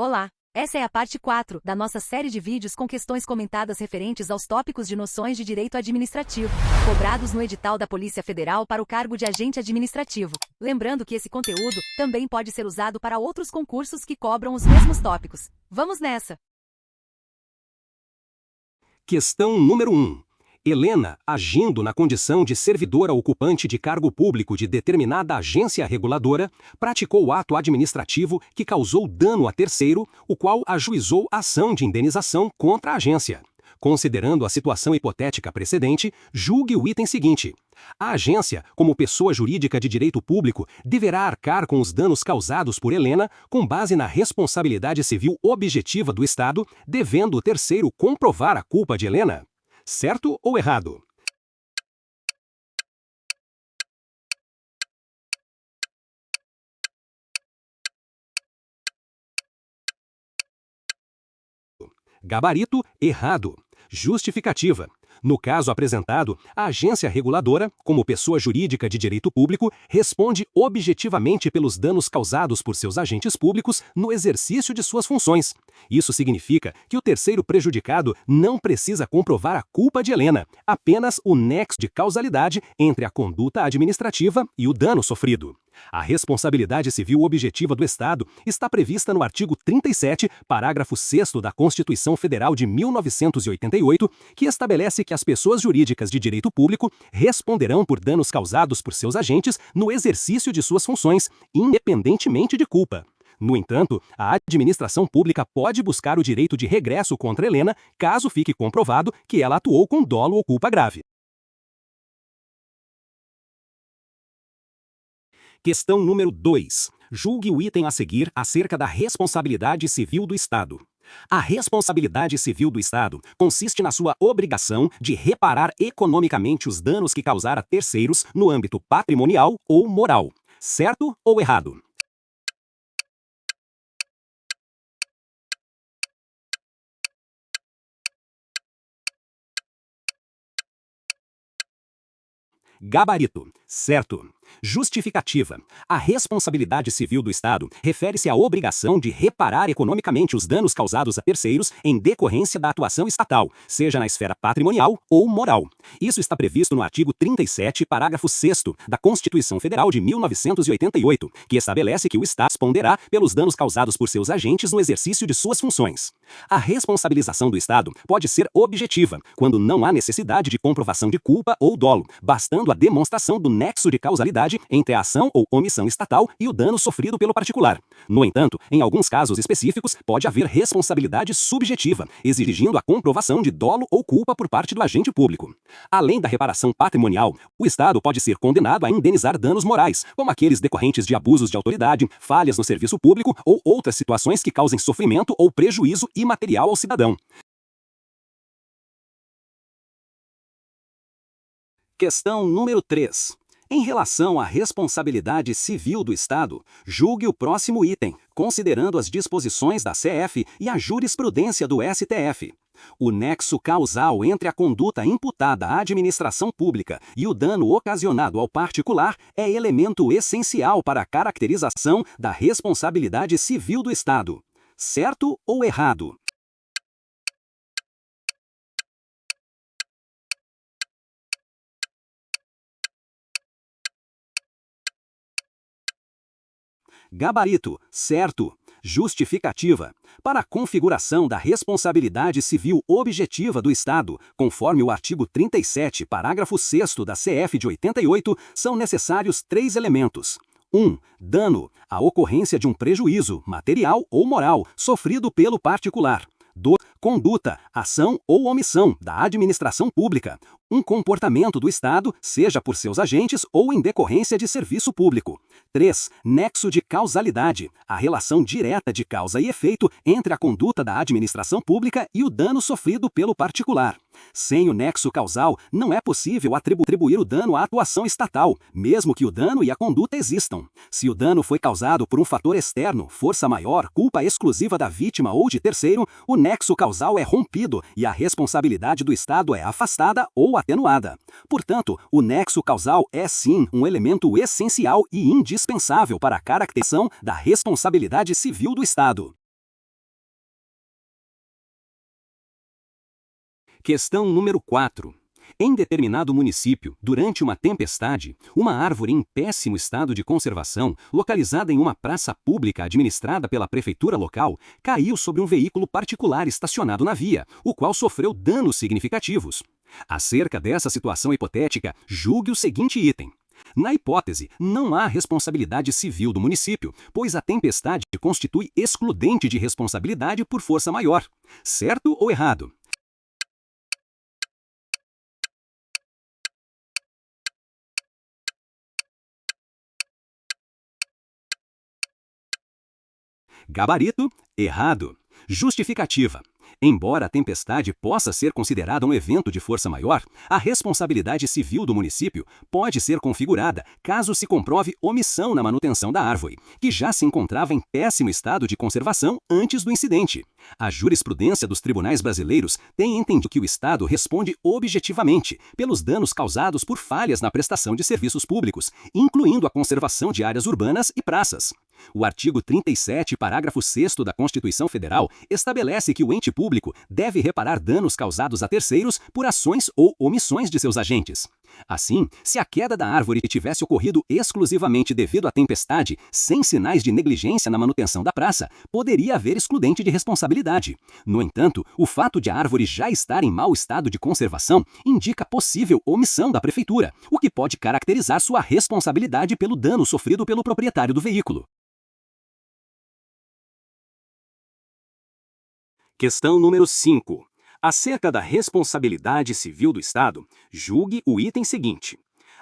Olá! Essa é a parte 4 da nossa série de vídeos com questões comentadas referentes aos tópicos de noções de direito administrativo, cobrados no edital da Polícia Federal para o cargo de agente administrativo. Lembrando que esse conteúdo também pode ser usado para outros concursos que cobram os mesmos tópicos. Vamos nessa! Questão número 1. Helena, agindo na condição de servidora ocupante de cargo público de determinada agência reguladora, praticou o ato administrativo que causou dano a terceiro, o qual ajuizou ação de indenização contra a agência. Considerando a situação hipotética precedente, julgue o item seguinte. A agência, como pessoa jurídica de direito público, deverá arcar com os danos causados por Helena com base na responsabilidade civil objetiva do Estado, devendo o terceiro comprovar a culpa de Helena. Certo ou errado? Gabarito: errado. Justificativa. No caso apresentado, a agência reguladora, como pessoa jurídica de direito público, responde objetivamente pelos danos causados por seus agentes públicos no exercício de suas funções. Isso significa que o terceiro prejudicado não precisa comprovar a culpa de Helena, apenas o nexo de causalidade entre a conduta administrativa e o dano sofrido. A responsabilidade civil objetiva do Estado está prevista no artigo 37, parágrafo 6º da Constituição Federal de 1988, que estabelece que as pessoas jurídicas de direito público responderão por danos causados por seus agentes no exercício de suas funções, independentemente de culpa. No entanto, a administração pública pode buscar o direito de regresso contra Helena, caso fique comprovado que ela atuou com dolo ou culpa grave. Questão número 2. Julgue o item a seguir acerca da responsabilidade civil do Estado. A responsabilidade civil do Estado consiste na sua obrigação de reparar economicamente os danos que causar a terceiros no âmbito patrimonial ou moral. Certo ou errado? Gabarito: certo. Justificativa. A responsabilidade civil do Estado refere-se à obrigação de reparar economicamente os danos causados a terceiros em decorrência da atuação estatal, seja na esfera patrimonial ou moral. Isso está previsto no artigo 37, parágrafo 6º da Constituição Federal de 1988, que estabelece que o Estado responderá pelos danos causados por seus agentes no exercício de suas funções. A responsabilização do Estado pode ser objetiva, quando não há necessidade de comprovação de culpa ou dolo, bastando a demonstração do nexo de causalidade entre a ação ou omissão estatal e o dano sofrido pelo particular. No entanto, em alguns casos específicos, pode haver responsabilidade subjetiva, exigindo a comprovação de dolo ou culpa por parte do agente público. Além da reparação patrimonial, o Estado pode ser condenado a indenizar danos morais, como aqueles decorrentes de abusos de autoridade, falhas no serviço público ou outras situações que causem sofrimento ou prejuízo imaterial ao cidadão. Questão número 3. Em relação à responsabilidade civil do Estado, julgue o próximo item, considerando as disposições da CF e a jurisprudência do STF. O nexo causal entre a conduta imputada à administração pública e o dano ocasionado ao particular é elemento essencial para a caracterização da responsabilidade civil do Estado. Certo ou errado? Gabarito: certo. Justificativa. Para a configuração da responsabilidade civil objetiva do Estado, conforme o artigo 37, parágrafo 6º da CF de 88, são necessários 3 elementos. 1. Dano, a ocorrência de um prejuízo, material ou moral, sofrido pelo particular. 2. Conduta, ação ou omissão da administração pública. Um comportamento do Estado, seja por seus agentes ou em decorrência de serviço público. 3. Nexo de causalidade, a relação direta de causa e efeito entre a conduta da administração pública e o dano sofrido pelo particular. Sem o nexo causal, não é possível atribuir o dano à atuação estatal, mesmo que o dano e a conduta existam. Se o dano foi causado por um fator externo, força maior, culpa exclusiva da vítima ou de terceiro, o nexo causal é rompido e a responsabilidade do Estado é afastada ou atenuada. Portanto, o nexo causal é sim um elemento essencial e indispensável para a caracterização da responsabilidade civil do Estado. Questão número 4. Em determinado município, durante uma tempestade, uma árvore em péssimo estado de conservação, localizada em uma praça pública administrada pela prefeitura local, caiu sobre um veículo particular estacionado na via, o qual sofreu danos significativos. Acerca dessa situação hipotética, julgue o seguinte item. Na hipótese, não há responsabilidade civil do município, pois a tempestade constitui excludente de responsabilidade por força maior. Certo ou errado? Gabarito, errado. Justificativa. Embora a tempestade possa ser considerada um evento de força maior, a responsabilidade civil do município pode ser configurada caso se comprove omissão na manutenção da árvore, que já se encontrava em péssimo estado de conservação antes do incidente. A jurisprudência dos tribunais brasileiros tem entendido que o Estado responde objetivamente pelos danos causados por falhas na prestação de serviços públicos, incluindo a conservação de áreas urbanas e praças. O artigo 37, parágrafo 6º da Constituição Federal estabelece que o ente público deve reparar danos causados a terceiros por ações ou omissões de seus agentes. Assim, se a queda da árvore tivesse ocorrido exclusivamente devido à tempestade, sem sinais de negligência na manutenção da praça, poderia haver excludente de responsabilidade. No entanto, o fato de a árvore já estar em mau estado de conservação indica possível omissão da prefeitura, o que pode caracterizar sua responsabilidade pelo dano sofrido pelo proprietário do veículo. Questão número 5. Acerca da responsabilidade civil do Estado, julgue o item seguinte.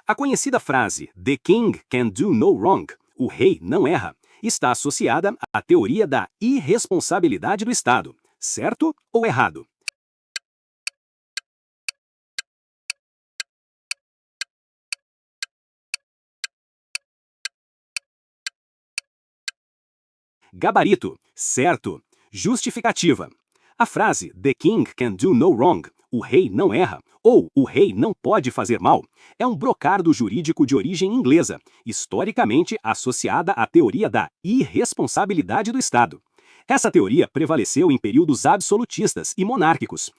A conhecida frase "The king can do no wrong", o rei não erra, está associada à teoria da irresponsabilidade do Estado. Certo ou errado? Gabarito, certo. Justificativa. A frase "The king can do no wrong", o rei não erra, ou o rei não pode fazer mal, é um brocardo jurídico de origem inglesa, historicamente associada à teoria da irresponsabilidade do Estado. Essa teoria prevaleceu em períodos absolutistas e monárquicos,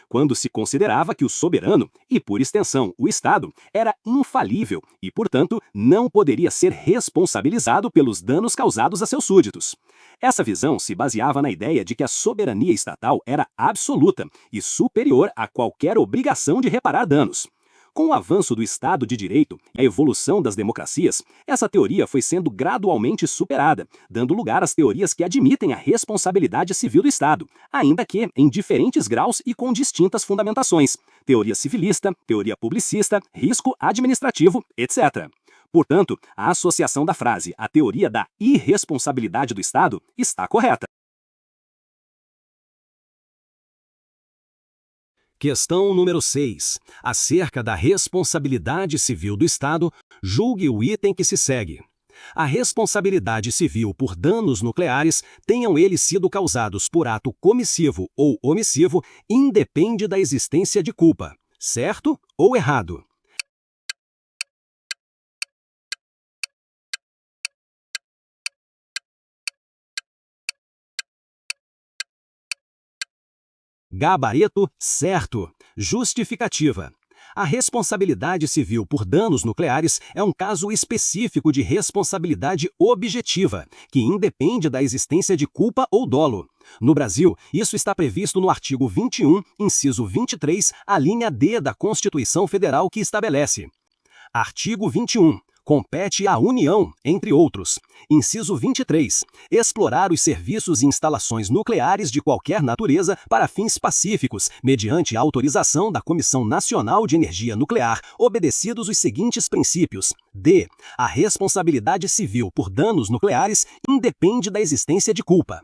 quando se considerava que o soberano, e por extensão o Estado, era infalível e, portanto, não poderia ser responsabilizado pelos danos causados a seus súditos. Essa visão se baseava na ideia de que a soberania estatal era absoluta e superior a qualquer obrigação de reparar danos. Com o avanço do Estado de Direito e a evolução das democracias, essa teoria foi sendo gradualmente superada, dando lugar às teorias que admitem a responsabilidade civil do Estado, ainda que em diferentes graus e com distintas fundamentações: teoria civilista, teoria publicista, risco administrativo, etc. Portanto, a associação da frase à teoria da irresponsabilidade do Estado está correta. Questão número 6. Acerca da responsabilidade civil do Estado, julgue o item que se segue. A responsabilidade civil por danos nucleares, tenham eles sido causados por ato comissivo ou omissivo, independe da existência de culpa. Certo ou errado? Gabarito, certo. Justificativa. A responsabilidade civil por danos nucleares é um caso específico de responsabilidade objetiva, que independe da existência de culpa ou dolo. No Brasil, isso está previsto no artigo 21, inciso 23, a linha D da Constituição Federal, que estabelece: artigo 21. Compete à União, entre outros. Inciso 23. Explorar os serviços e instalações nucleares de qualquer natureza para fins pacíficos, mediante autorização da Comissão Nacional de Energia Nuclear, obedecidos os seguintes princípios. D. A responsabilidade civil por danos nucleares independe da existência de culpa.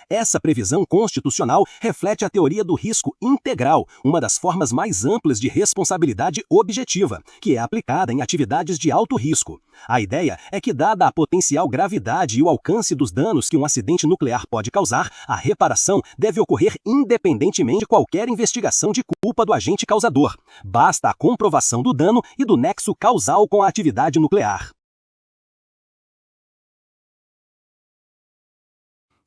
Essa previsão constitucional reflete a teoria do risco integral, uma das formas mais amplas de responsabilidade objetiva, que é aplicada em atividades de alto risco. A ideia é que, dada a potencial gravidade e o alcance dos danos que um acidente nuclear pode causar, a reparação deve ocorrer independentemente de qualquer investigação de culpa do agente causador. Basta a comprovação do dano e do nexo causal com a atividade nuclear.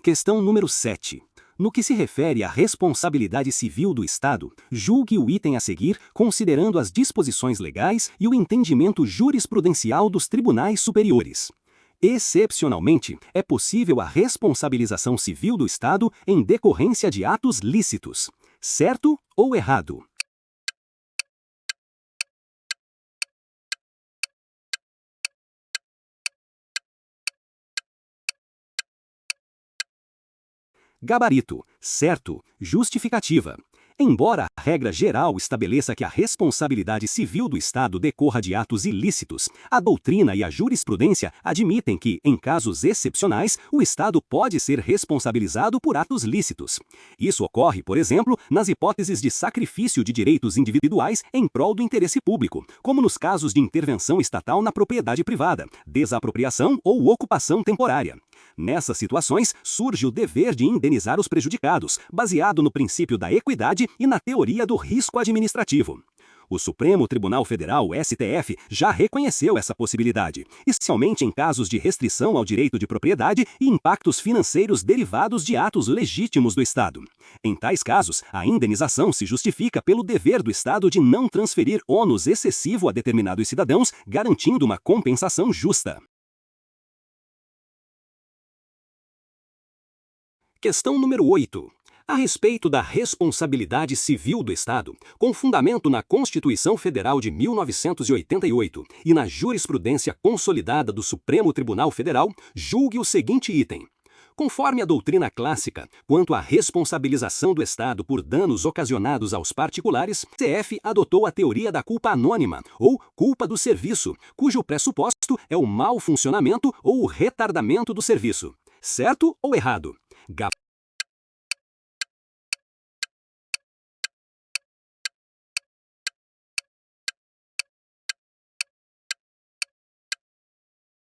Questão número 7. No que se refere à responsabilidade civil do Estado, julgue o item a seguir considerando as disposições legais e o entendimento jurisprudencial dos tribunais superiores. Excepcionalmente, é possível a responsabilização civil do Estado em decorrência de atos lícitos. Certo ou errado? Gabarito. Certo. Justificativa. Embora a regra geral estabeleça que a responsabilidade civil do Estado decorra de atos ilícitos, a doutrina e a jurisprudência admitem que, em casos excepcionais, o Estado pode ser responsabilizado por atos lícitos. Isso ocorre, por exemplo, nas hipóteses de sacrifício de direitos individuais em prol do interesse público, como nos casos de intervenção estatal na propriedade privada, desapropriação ou ocupação temporária. Nessas situações, surge o dever de indenizar os prejudicados, baseado no princípio da equidade e na teoria do risco administrativo. O Supremo Tribunal Federal, STF, já reconheceu essa possibilidade, especialmente em casos de restrição ao direito de propriedade e impactos financeiros derivados de atos legítimos do Estado. Em tais casos, a indenização se justifica pelo dever do Estado de não transferir ônus excessivo a determinados cidadãos, garantindo uma compensação justa. Questão número 8. A respeito da responsabilidade civil do Estado, com fundamento na Constituição Federal de 1988 e na jurisprudência consolidada do Supremo Tribunal Federal, julgue o seguinte item. Conforme a doutrina clássica, quanto à responsabilização do Estado por danos ocasionados aos particulares, o STF adotou a teoria da culpa anônima, ou culpa do serviço, cujo pressuposto é o mau funcionamento ou o retardamento do serviço. Certo ou errado?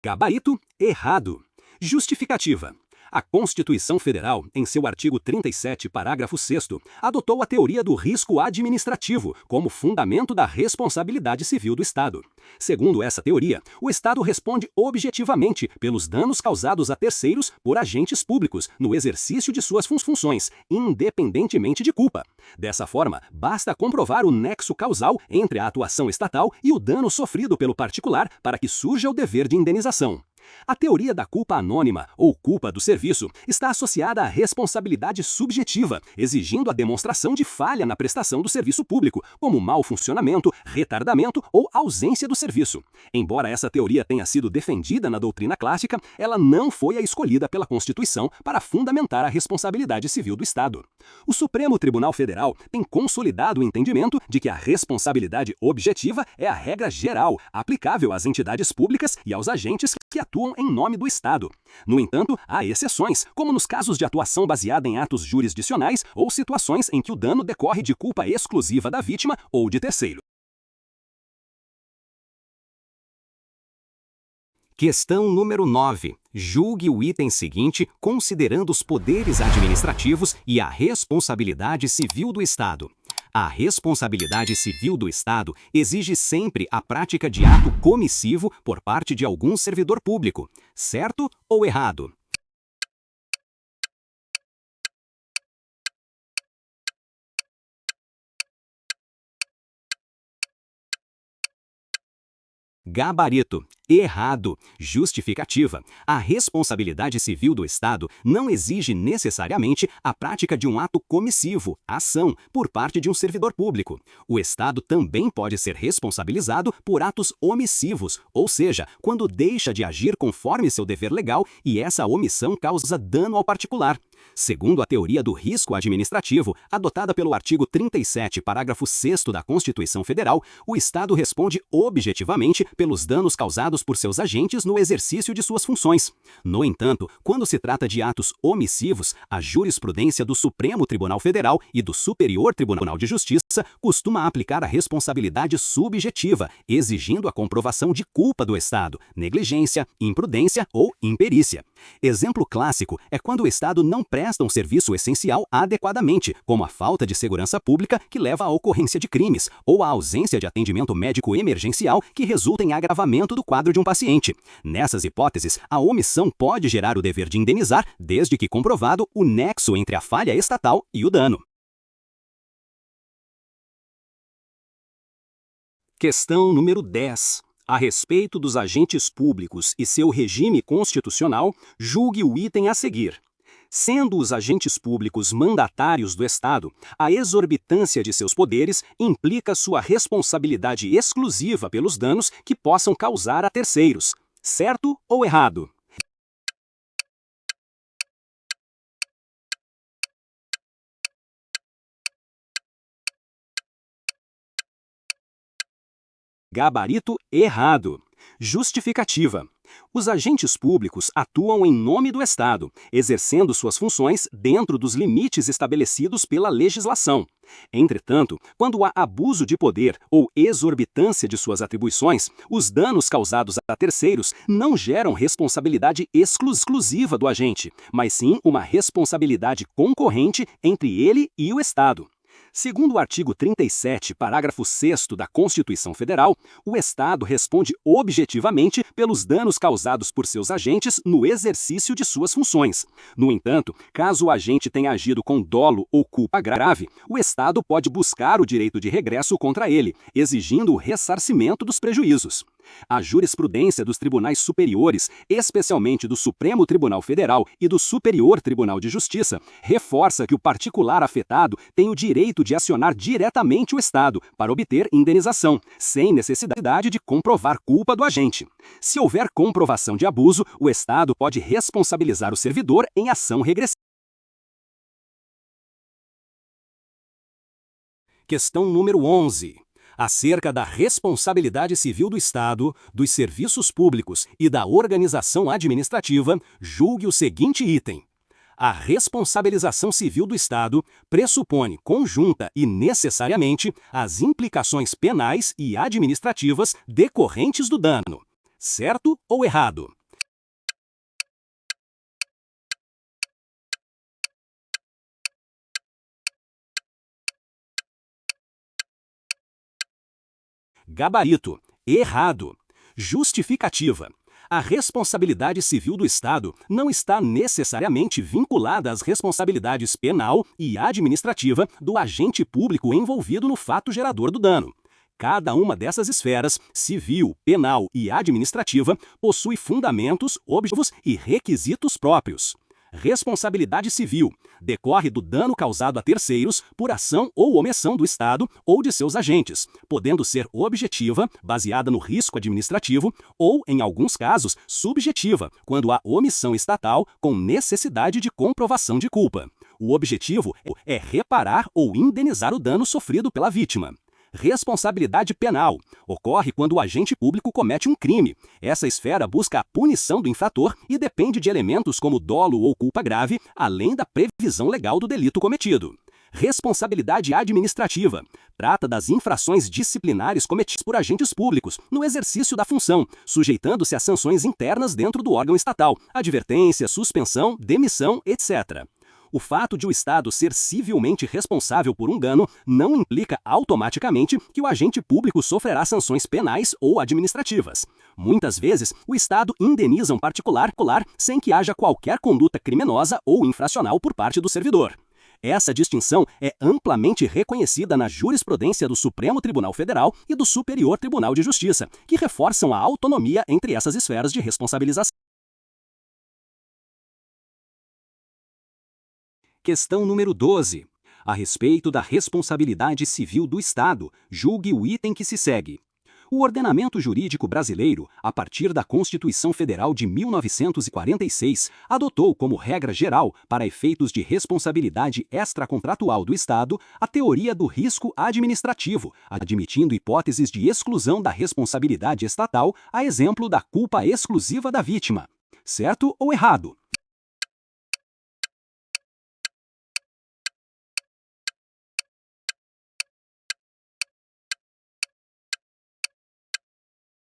Gabarito. Errado. Justificativa. A Constituição Federal, em seu artigo 37, parágrafo 6º, adotou a teoria do risco administrativo como fundamento da responsabilidade civil do Estado. Segundo essa teoria, o Estado responde objetivamente pelos danos causados a terceiros por agentes públicos no exercício de suas funções, independentemente de culpa. Dessa forma, basta comprovar o nexo causal entre a atuação estatal e o dano sofrido pelo particular para que surja o dever de indenização. A teoria da culpa anônima, ou culpa do serviço, está associada à responsabilidade subjetiva, exigindo a demonstração de falha na prestação do serviço público, como mau funcionamento, retardamento ou ausência do serviço. Embora essa teoria tenha sido defendida na doutrina clássica, ela não foi a escolhida pela Constituição para fundamentar a responsabilidade civil do Estado. O Supremo Tribunal Federal tem consolidado o entendimento de que a responsabilidade objetiva é a regra geral, aplicável às entidades públicas e aos agentes que atuam em nome do Estado. No entanto, há exceções, como nos casos de atuação baseada em atos jurisdicionais ou situações em que o dano decorre de culpa exclusiva da vítima ou de terceiro. Questão número 9. Julgue o item seguinte considerando os poderes administrativos e a responsabilidade civil do Estado. A responsabilidade civil do Estado exige sempre a prática de ato comissivo por parte de algum servidor público. Certo ou errado? Gabarito. Errado. Justificativa. A responsabilidade civil do Estado não exige necessariamente a prática de um ato comissivo, ação, por parte de um servidor público. O Estado também pode ser responsabilizado por atos omissivos, ou seja, quando deixa de agir conforme seu dever legal e essa omissão causa dano ao particular. Segundo a teoria do risco administrativo, adotada pelo artigo 37, parágrafo 6º da Constituição Federal, o Estado responde objetivamente pelos danos causados por seus agentes no exercício de suas funções. No entanto, quando se trata de atos omissivos, a jurisprudência do Supremo Tribunal Federal e do Superior Tribunal de Justiça costuma aplicar a responsabilidade subjetiva, exigindo a comprovação de culpa do Estado, negligência, imprudência ou imperícia. Exemplo clássico é quando o Estado não presta um serviço essencial adequadamente, como a falta de segurança pública que leva à ocorrência de crimes, ou a ausência de atendimento médico emergencial que resulta em agravamento do quadro quadro de um paciente. Nessas hipóteses, a omissão pode gerar o dever de indenizar, desde que comprovado o nexo entre a falha estatal e o dano. Questão número 10. A respeito dos agentes públicos e seu regime constitucional, julgue o item a seguir. Sendo os agentes públicos mandatários do Estado, a exorbitância de seus poderes implica sua responsabilidade exclusiva pelos danos que possam causar a terceiros. Certo ou errado? Gabarito errado. Justificativa. Os agentes públicos atuam em nome do Estado, exercendo suas funções dentro dos limites estabelecidos pela legislação. Entretanto, quando há abuso de poder ou exorbitância de suas atribuições, os danos causados a terceiros não geram responsabilidade exclusiva do agente, mas sim uma responsabilidade concorrente entre ele e o Estado. Segundo o artigo 37, parágrafo 6º da Constituição Federal, o Estado responde objetivamente pelos danos causados por seus agentes no exercício de suas funções. No entanto, caso o agente tenha agido com dolo ou culpa grave, o Estado pode buscar o direito de regresso contra ele, exigindo o ressarcimento dos prejuízos. A jurisprudência dos tribunais superiores, especialmente do Supremo Tribunal Federal e do Superior Tribunal de Justiça, reforça que o particular afetado tem o direito de acionar diretamente o Estado para obter indenização, sem necessidade de comprovar culpa do agente. Se houver comprovação de abuso, o Estado pode responsabilizar o servidor em ação regressiva. Questão número 11. Acerca da responsabilidade civil do Estado, dos serviços públicos e da organização administrativa, julgue o seguinte item. A responsabilização civil do Estado pressupõe conjunta e necessariamente as implicações penais e administrativas decorrentes do dano. Certo ou errado? Gabarito. Errado. Justificativa. A responsabilidade civil do Estado não está necessariamente vinculada às responsabilidades penal e administrativa do agente público envolvido no fato gerador do dano. Cada uma dessas esferas, civil, penal e administrativa, possui fundamentos, objetivos e requisitos próprios. Responsabilidade civil decorre do dano causado a terceiros por ação ou omissão do Estado ou de seus agentes, podendo ser objetiva, baseada no risco administrativo, ou, em alguns casos, subjetiva, quando há omissão estatal com necessidade de comprovação de culpa. O objetivo é reparar ou indenizar o dano sofrido pela vítima. Responsabilidade penal ocorre quando o agente público comete um crime. Essa esfera busca a punição do infrator e depende de elementos como dolo ou culpa grave, além da previsão legal do delito cometido. Responsabilidade administrativa trata das infrações disciplinares cometidas por agentes públicos no exercício da função, sujeitando-se a sanções internas dentro do órgão estatal, advertência, suspensão, demissão, etc. O fato de o Estado ser civilmente responsável por um dano não implica automaticamente que o agente público sofrerá sanções penais ou administrativas. Muitas vezes, o Estado indeniza um particular sem que haja qualquer conduta criminosa ou infracional por parte do servidor. Essa distinção é amplamente reconhecida na jurisprudência do Supremo Tribunal Federal e do Superior Tribunal de Justiça, que reforçam a autonomia entre essas esferas de responsabilização. Questão número 12. A respeito da responsabilidade civil do Estado, julgue o item que se segue. O ordenamento jurídico brasileiro, a partir da Constituição Federal de 1946, adotou como regra geral, para efeitos de responsabilidade extracontratual do Estado, a teoria do risco administrativo, admitindo hipóteses de exclusão da responsabilidade estatal, a exemplo da culpa exclusiva da vítima. Certo ou errado?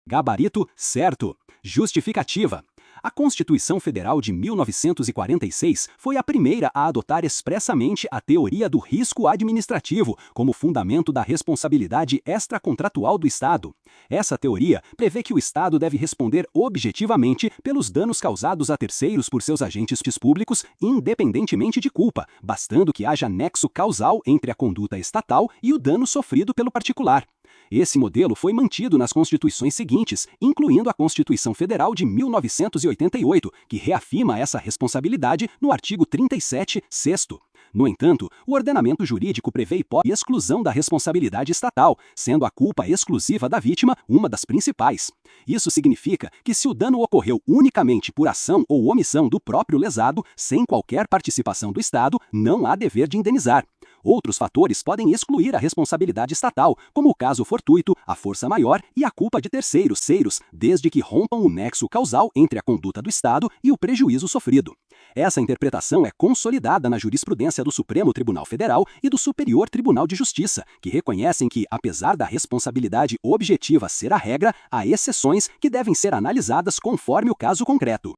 Gabarito certo. Justificativa. A Constituição Federal de 1946 foi a primeira a adotar expressamente a teoria do risco administrativo como fundamento da responsabilidade extracontratual do Estado. Essa teoria prevê que o Estado deve responder objetivamente pelos danos causados a terceiros por seus agentes públicos, independentemente de culpa, bastando que haja nexo causal entre a conduta estatal e o dano sofrido pelo particular. Esse modelo foi mantido nas constituições seguintes, incluindo a Constituição Federal de 1988, que reafirma essa responsabilidade no artigo 37, 6º. No entanto, o ordenamento jurídico prevê hipótese de exclusão da responsabilidade estatal, sendo a culpa exclusiva da vítima uma das principais. Isso significa que se o dano ocorreu unicamente por ação ou omissão do próprio lesado, sem qualquer participação do Estado, não há dever de indenizar. Outros fatores podem excluir a responsabilidade estatal, como o caso fortuito, a força maior e a culpa de terceiros, desde que rompam o nexo causal entre a conduta do Estado e o prejuízo sofrido. Essa interpretação é consolidada na jurisprudência do Supremo Tribunal Federal e do Superior Tribunal de Justiça, que reconhecem que, apesar da responsabilidade objetiva ser a regra, há exceções que devem ser analisadas conforme o caso concreto.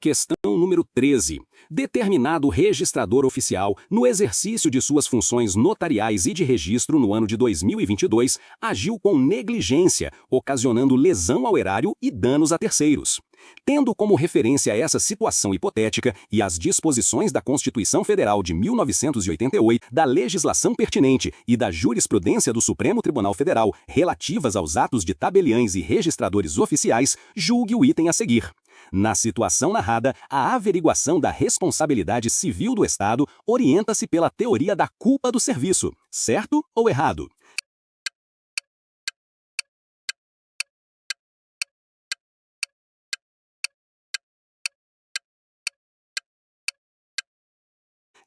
Questão número 13. Determinado registrador oficial, no exercício de suas funções notariais e de registro no ano de 2022, agiu com negligência, ocasionando lesão ao erário e danos a terceiros. Tendo como referência essa situação hipotética e as disposições da Constituição Federal de 1988, da legislação pertinente e da jurisprudência do Supremo Tribunal Federal relativas aos atos de tabeliães e registradores oficiais, julgue o item a seguir. Na situação narrada, a averiguação da responsabilidade civil do Estado orienta-se pela teoria da culpa do serviço, certo ou errado?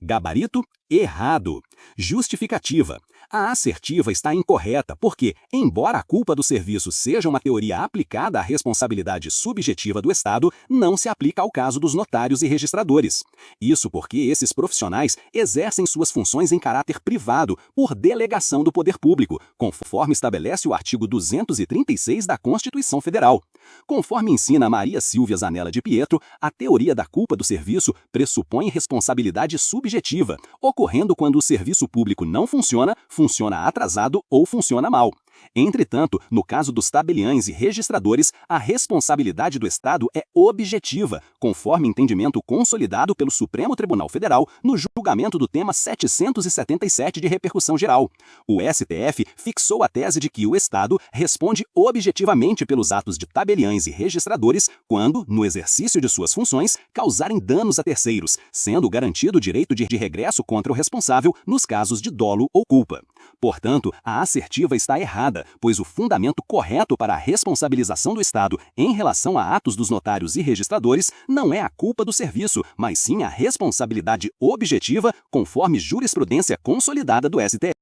Gabarito: errado. Justificativa: a assertiva está incorreta porque, embora a culpa do serviço seja uma teoria aplicada à responsabilidade subjetiva do Estado, não se aplica ao caso dos notários e registradores. Isso porque esses profissionais exercem suas funções em caráter privado, por delegação do poder público, conforme estabelece o artigo 236 da Constituição Federal. Conforme ensina Maria Silvia Zanella de Pietro, a teoria da culpa do serviço pressupõe responsabilidade subjetiva, ocorrendo quando o serviço público não funciona, funciona atrasado ou funciona mal. Entretanto, no caso dos tabeliães e registradores, a responsabilidade do Estado é objetiva, conforme entendimento consolidado pelo Supremo Tribunal Federal no julgamento do tema 777 de repercussão geral. O STF fixou a tese de que o Estado responde objetivamente pelos atos de tabeliães e registradores quando, no exercício de suas funções, causarem danos a terceiros, sendo garantido o direito de regresso contra o responsável nos casos de dolo ou culpa. Portanto, a assertiva está errada, pois o fundamento correto para a responsabilização do Estado em relação a atos dos notários e registradores não é a culpa do serviço, mas sim a responsabilidade objetiva, conforme jurisprudência consolidada do STF.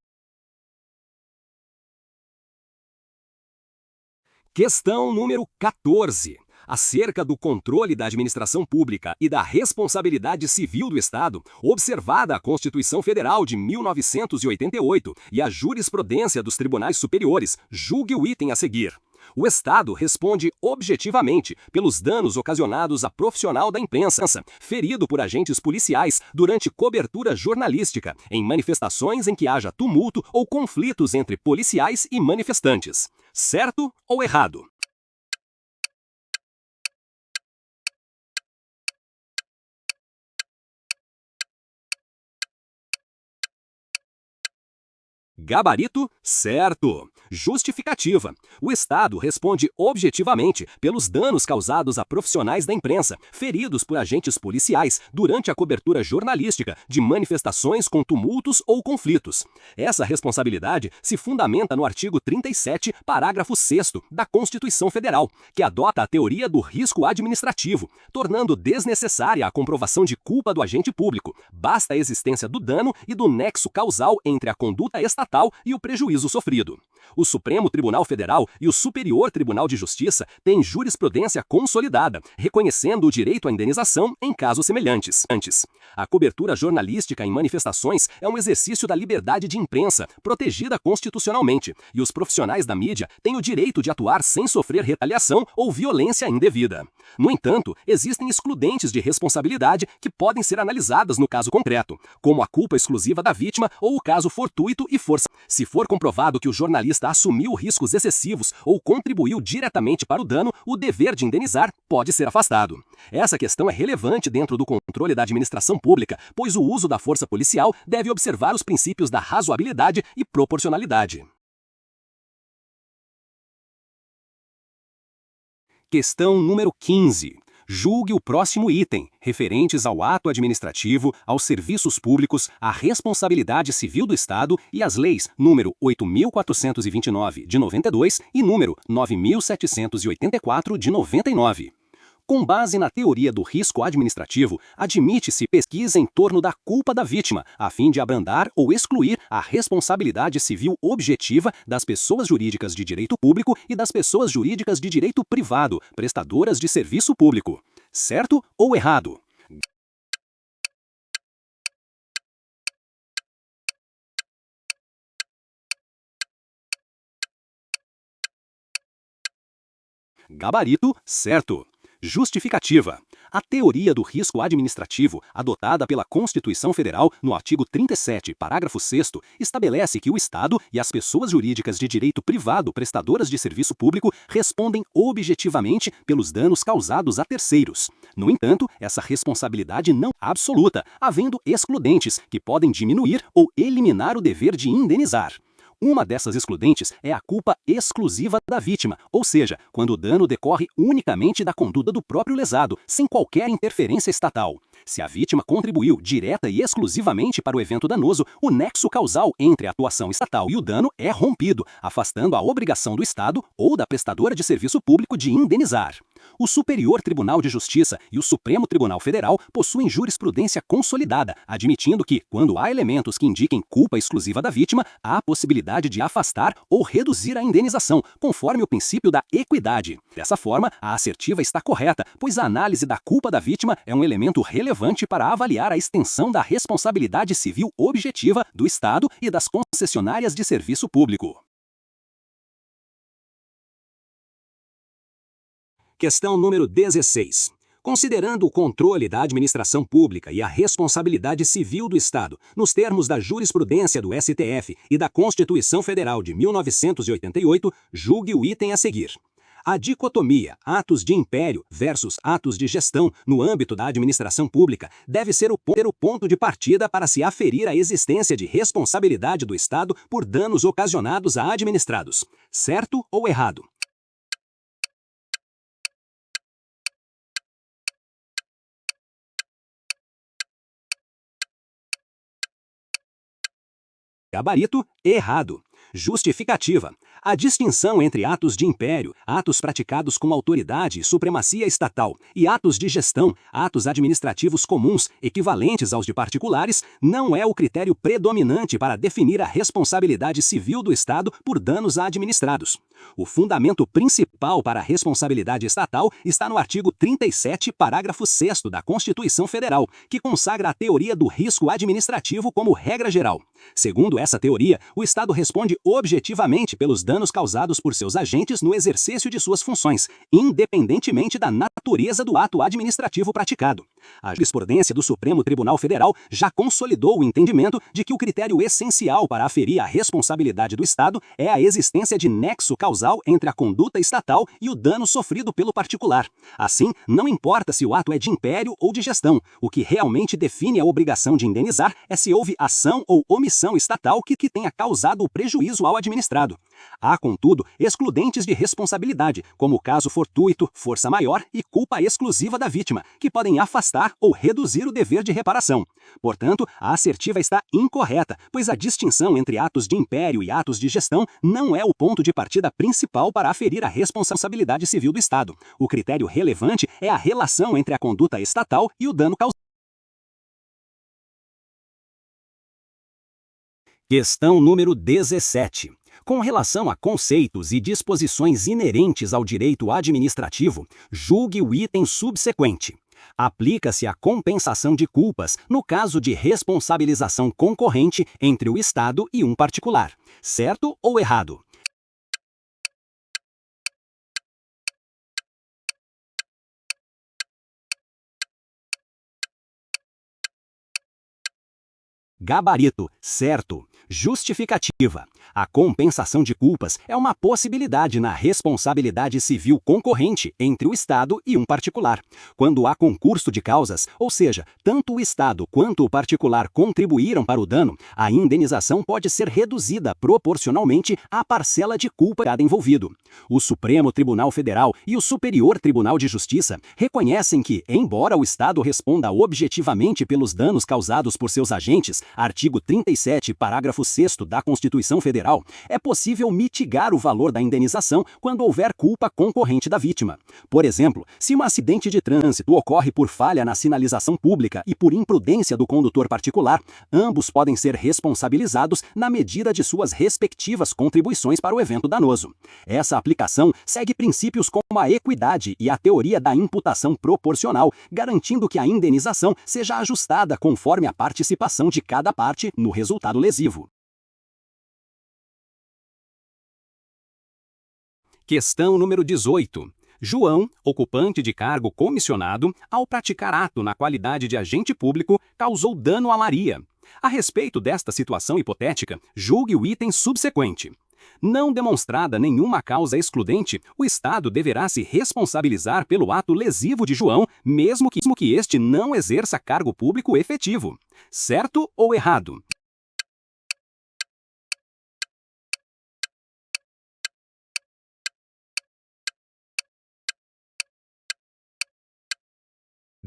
Questão número 14. Acerca do controle da administração pública e da responsabilidade civil do Estado, observada a Constituição Federal de 1988 e a jurisprudência dos tribunais superiores, julgue o item a seguir. O Estado responde objetivamente pelos danos ocasionados a profissional da imprensa, ferido por agentes policiais durante cobertura jornalística, em manifestações em que haja tumulto ou conflitos entre policiais e manifestantes. Certo ou errado? Gabarito: certo. Justificativa: o Estado responde objetivamente pelos danos causados a profissionais da imprensa, feridos por agentes policiais durante a cobertura jornalística de manifestações com tumultos ou conflitos. Essa responsabilidade se fundamenta no artigo 37, parágrafo 6º da Constituição Federal, que adota a teoria do risco administrativo, tornando desnecessária a comprovação de culpa do agente público. Basta a existência do dano e do nexo causal entre a conduta estatal estatal e o prejuízo sofrido. O Supremo Tribunal Federal e o Superior Tribunal de Justiça têm jurisprudência consolidada, reconhecendo o direito à indenização em casos semelhantes. A cobertura jornalística em manifestações é um exercício da liberdade de imprensa, protegida constitucionalmente, e os profissionais da mídia têm o direito de atuar sem sofrer retaliação ou violência indevida. No entanto, existem excludentes de responsabilidade que podem ser analisadas no caso concreto, como a culpa exclusiva da vítima ou o caso fortuito e força. Se for comprovado que o jornalista assumiu riscos excessivos ou contribuiu diretamente para o dano, o dever de indenizar pode ser afastado. Essa questão é relevante dentro do controle da administração pública, pois o uso da força policial deve observar os princípios da razoabilidade e proporcionalidade. Questão número 15. Julgue o próximo item, referentes ao ato administrativo, aos serviços públicos, à responsabilidade civil do Estado e às leis número 8.429, de 92 e número 9.784, de 99. Com base na teoria do risco administrativo, admite-se pesquisa em torno da culpa da vítima, a fim de abrandar ou excluir a responsabilidade civil objetiva das pessoas jurídicas de direito público e das pessoas jurídicas de direito privado, prestadoras de serviço público. Certo ou errado? Gabarito certo. Justificativa. A teoria do risco administrativo, adotada pela Constituição Federal no artigo 37, parágrafo 6º, estabelece que o Estado e as pessoas jurídicas de direito privado prestadoras de serviço público respondem objetivamente pelos danos causados a terceiros. No entanto, essa responsabilidade não é absoluta, havendo excludentes que podem diminuir ou eliminar o dever de indenizar. Uma dessas excludentes é a culpa exclusiva da vítima, ou seja, quando o dano decorre unicamente da conduta do próprio lesado, sem qualquer interferência estatal. Se a vítima contribuiu direta e exclusivamente para o evento danoso, o nexo causal entre a atuação estatal e o dano é rompido, afastando a obrigação do Estado ou da prestadora de serviço público de indenizar. O Superior Tribunal de Justiça e o Supremo Tribunal Federal possuem jurisprudência consolidada, admitindo que, quando há elementos que indiquem culpa exclusiva da vítima, há a possibilidade de afastar ou reduzir a indenização, conforme o princípio da equidade. Dessa forma, a assertiva está correta, pois a análise da culpa da vítima é um elemento relevante para avaliar a extensão da responsabilidade civil objetiva do Estado e das concessionárias de serviço público. Questão número 16. Considerando o controle da administração pública e a responsabilidade civil do Estado, nos termos da jurisprudência do STF e da Constituição Federal de 1988, julgue o item a seguir. A dicotomia atos de império versus atos de gestão no âmbito da administração pública deve ser o ponto de partida para se aferir a existência de responsabilidade do Estado por danos ocasionados a administrados. Certo ou errado? Gabarito errado. Justificativa. A distinção entre atos de império, atos praticados com autoridade e supremacia estatal, e atos de gestão, atos administrativos comuns, equivalentes aos de particulares, não é o critério predominante para definir a responsabilidade civil do Estado por danos a administrados. O fundamento principal para a responsabilidade estatal está no artigo 37, parágrafo 6º da Constituição Federal, que consagra a teoria do risco administrativo como regra geral. Segundo essa teoria, o Estado responde objetivamente pelos danos causados por seus agentes no exercício de suas funções, independentemente da natureza do ato administrativo praticado. A jurisprudência do Supremo Tribunal Federal já consolidou o entendimento de que o critério essencial para aferir a responsabilidade do Estado é a existência de nexo causal entre a conduta estatal e o dano sofrido pelo particular. Assim, não importa se o ato é de império ou de gestão, o que realmente define a obrigação de indenizar é se houve ação ou omissão estatal que tenha causado o prejuízo ao administrado. Há, contudo, excludentes de responsabilidade, como o caso fortuito, força maior e culpa exclusiva da vítima, que podem afastar ou reduzir o dever de reparação. Portanto, a assertiva está incorreta, pois a distinção entre atos de império e atos de gestão não é o ponto de partida principal para aferir a responsabilidade civil do Estado. O critério relevante é a relação entre a conduta estatal e o dano causado. Questão número 17. Com relação a conceitos e disposições inerentes ao direito administrativo, julgue o item subsequente. Aplica-se a compensação de culpas no caso de responsabilização concorrente entre o Estado e um particular. Certo ou errado? Gabarito, certo. Justificativa. A compensação de culpas é uma possibilidade na responsabilidade civil concorrente entre o Estado e um particular. Quando há concurso de causas, ou seja, tanto o Estado quanto o particular contribuíram para o dano, a indenização pode ser reduzida proporcionalmente à parcela de culpa de cada envolvido. O Supremo Tribunal Federal e o Superior Tribunal de Justiça reconhecem que, embora o Estado responda objetivamente pelos danos causados por seus agentes, artigo 37, parágrafo 6º da Constituição Federal, é possível mitigar o valor da indenização quando houver culpa concorrente da vítima. Por exemplo, se um acidente de trânsito ocorre por falha na sinalização pública e por imprudência do condutor particular, ambos podem ser responsabilizados na medida de suas respectivas contribuições para o evento danoso. Essa aplicação segue princípios como a equidade e a teoria da imputação proporcional, garantindo que a indenização seja ajustada conforme a participação de cada parte no resultado lesivo. Questão número 18. João, ocupante de cargo comissionado, ao praticar ato na qualidade de agente público, causou dano a Maria. A respeito desta situação hipotética, julgue o item subsequente. Não demonstrada nenhuma causa excludente, o Estado deverá se responsabilizar pelo ato lesivo de João, mesmo que este não exerça cargo público efetivo. Certo ou errado?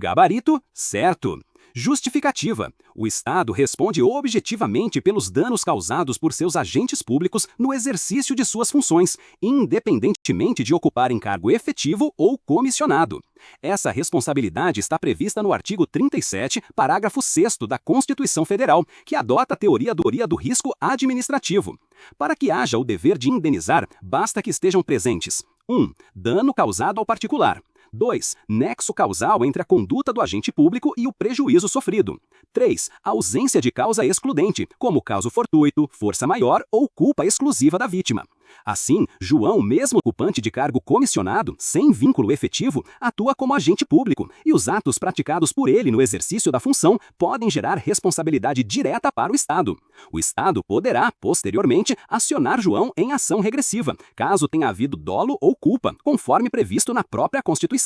Gabarito, certo. Justificativa. O Estado responde objetivamente pelos danos causados por seus agentes públicos no exercício de suas funções, independentemente de ocuparem cargo efetivo ou comissionado. Essa responsabilidade está prevista no artigo 37, parágrafo 6º da Constituição Federal, que adota a teoria do risco administrativo. Para que haja o dever de indenizar, basta que estejam presentes: 1. Dano causado ao particular. 2. Nexo causal entre a conduta do agente público e o prejuízo sofrido. 3. Ausência de causa excludente, como caso fortuito, força maior ou culpa exclusiva da vítima. Assim, João, mesmo ocupante de cargo comissionado, sem vínculo efetivo, atua como agente público, e os atos praticados por ele no exercício da função podem gerar responsabilidade direta para o Estado. O Estado poderá, posteriormente, acionar João em ação regressiva, caso tenha havido dolo ou culpa, conforme previsto na própria Constituição.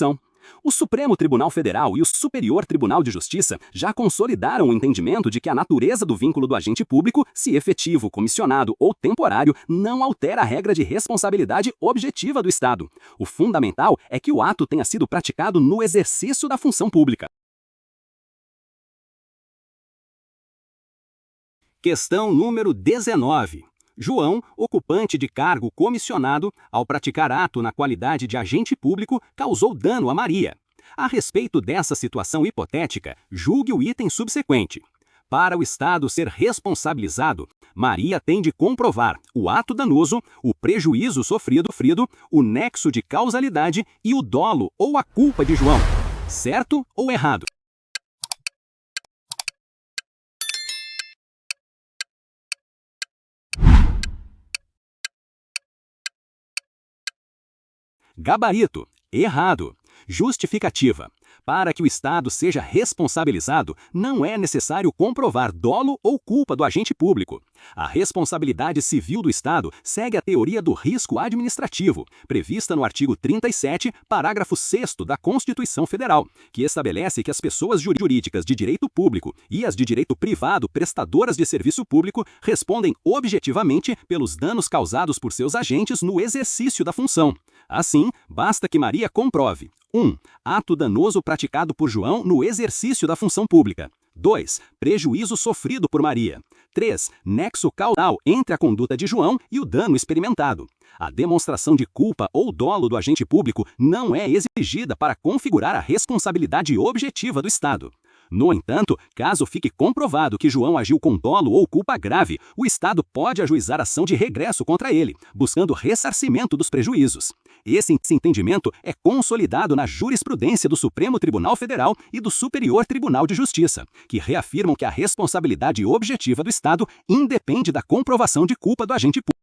O Supremo Tribunal Federal e o Superior Tribunal de Justiça já consolidaram o entendimento de que a natureza do vínculo do agente público, se efetivo, comissionado ou temporário, não altera a regra de responsabilidade objetiva do Estado. O fundamental é que o ato tenha sido praticado no exercício da função pública. Questão número 19. João, ocupante de cargo comissionado, ao praticar ato na qualidade de agente público, causou dano a Maria. A respeito dessa situação hipotética, julgue o item subsequente. Para o Estado ser responsabilizado, Maria tem de comprovar o ato danoso, o prejuízo sofrido, o nexo de causalidade e o dolo ou a culpa de João. Certo ou errado? Gabarito, errado. Justificativa. Para que o Estado seja responsabilizado, não é necessário comprovar dolo ou culpa do agente público. A responsabilidade civil do Estado segue a teoria do risco administrativo, prevista no artigo 37, parágrafo 6º da Constituição Federal, que estabelece que as pessoas jurídicas de direito público e as de direito privado prestadoras de serviço público respondem objetivamente pelos danos causados por seus agentes no exercício da função. Assim, basta que Maria comprove: 1. Ato danoso praticado por João no exercício da função pública. 2. Prejuízo sofrido por Maria. 3. Nexo causal entre a conduta de João e o dano experimentado. A demonstração de culpa ou dolo do agente público não é exigida para configurar a responsabilidade objetiva do Estado. No entanto, caso fique comprovado que João agiu com dolo ou culpa grave, o Estado pode ajuizar ação de regresso contra ele, buscando ressarcimento dos prejuízos. Esse entendimento é consolidado na jurisprudência do Supremo Tribunal Federal e do Superior Tribunal de Justiça, que reafirmam que a responsabilidade objetiva do Estado independe da comprovação de culpa do agente público.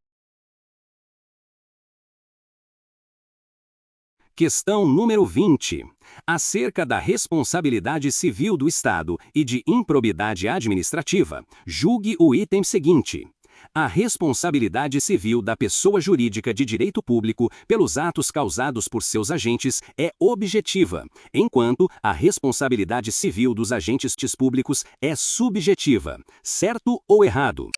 Questão número 20. Acerca da responsabilidade civil do Estado e de improbidade administrativa, julgue o item seguinte. A responsabilidade civil da pessoa jurídica de direito público pelos atos causados por seus agentes é objetiva, enquanto a responsabilidade civil dos agentes públicos é subjetiva. Certo ou errado?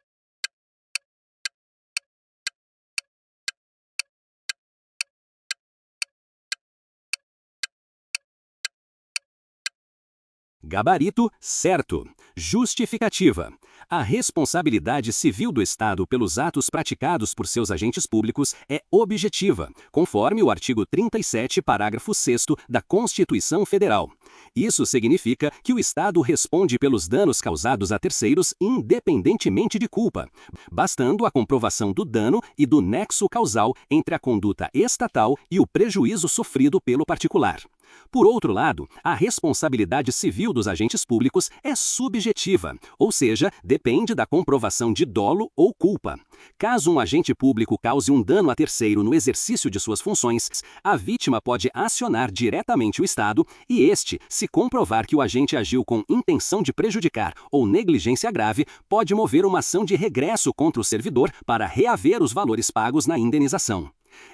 Gabarito, certo. Justificativa. A responsabilidade civil do Estado pelos atos praticados por seus agentes públicos é objetiva, conforme o artigo 37, parágrafo 6º da Constituição Federal. Isso significa que o Estado responde pelos danos causados a terceiros independentemente de culpa, bastando a comprovação do dano e do nexo causal entre a conduta estatal e o prejuízo sofrido pelo particular. Por outro lado, a responsabilidade civil dos agentes públicos é subjetiva, ou seja, depende da comprovação de dolo ou culpa. Caso um agente público cause um dano a terceiro no exercício de suas funções, a vítima pode acionar diretamente o Estado e este, se comprovar que o agente agiu com intenção de prejudicar ou negligência grave, pode mover uma ação de regresso contra o servidor para reaver os valores pagos na indenização.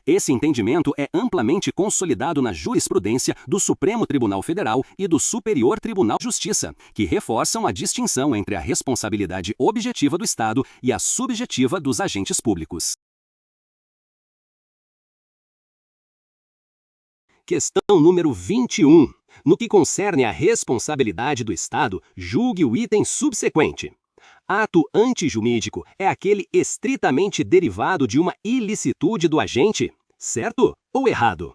Esse entendimento é amplamente consolidado na jurisprudência do Supremo Tribunal Federal e do Superior Tribunal de Justiça, que reforçam a distinção entre a responsabilidade objetiva do Estado e a subjetiva dos agentes públicos. Questão número 21. No que concerne à responsabilidade do Estado, julgue o item subsequente. Ato antijumídico é aquele estritamente derivado de uma ilicitude do agente, certo ou errado?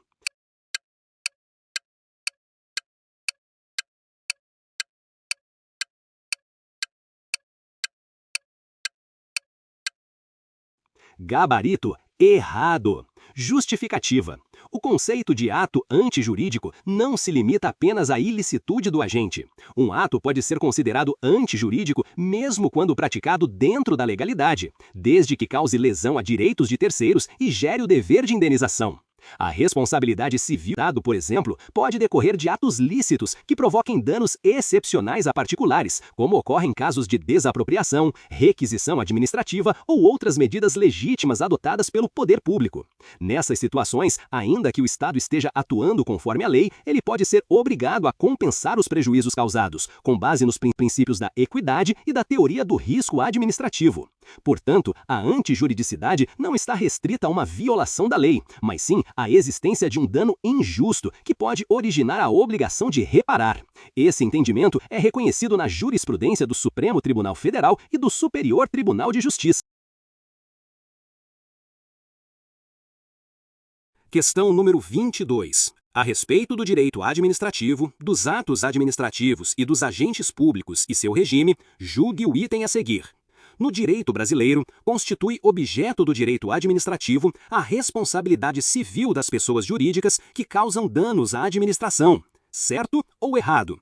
Gabarito, errado. Justificativa. O conceito de ato antijurídico não se limita apenas à ilicitude do agente. Um ato pode ser considerado antijurídico mesmo quando praticado dentro da legalidade, desde que cause lesão a direitos de terceiros e gere o dever de indenização. A responsabilidade civil, por exemplo, pode decorrer de atos lícitos que provoquem danos excepcionais a particulares, como ocorre em casos de desapropriação, requisição administrativa ou outras medidas legítimas adotadas pelo poder público. Nessas situações, ainda que o Estado esteja atuando conforme a lei, ele pode ser obrigado a compensar os prejuízos causados, com base nos princípios da equidade e da teoria do risco administrativo. Portanto, a antijuridicidade não está restrita a uma violação da lei, mas sim à existência de um dano injusto que pode originar a obrigação de reparar. Esse entendimento é reconhecido na jurisprudência do Supremo Tribunal Federal e do Superior Tribunal de Justiça. Questão número 22. A respeito do direito administrativo, dos atos administrativos e dos agentes públicos e seu regime, julgue o item a seguir. No direito brasileiro, constitui objeto do direito administrativo a responsabilidade civil das pessoas jurídicas que causam danos à administração. Certo ou errado?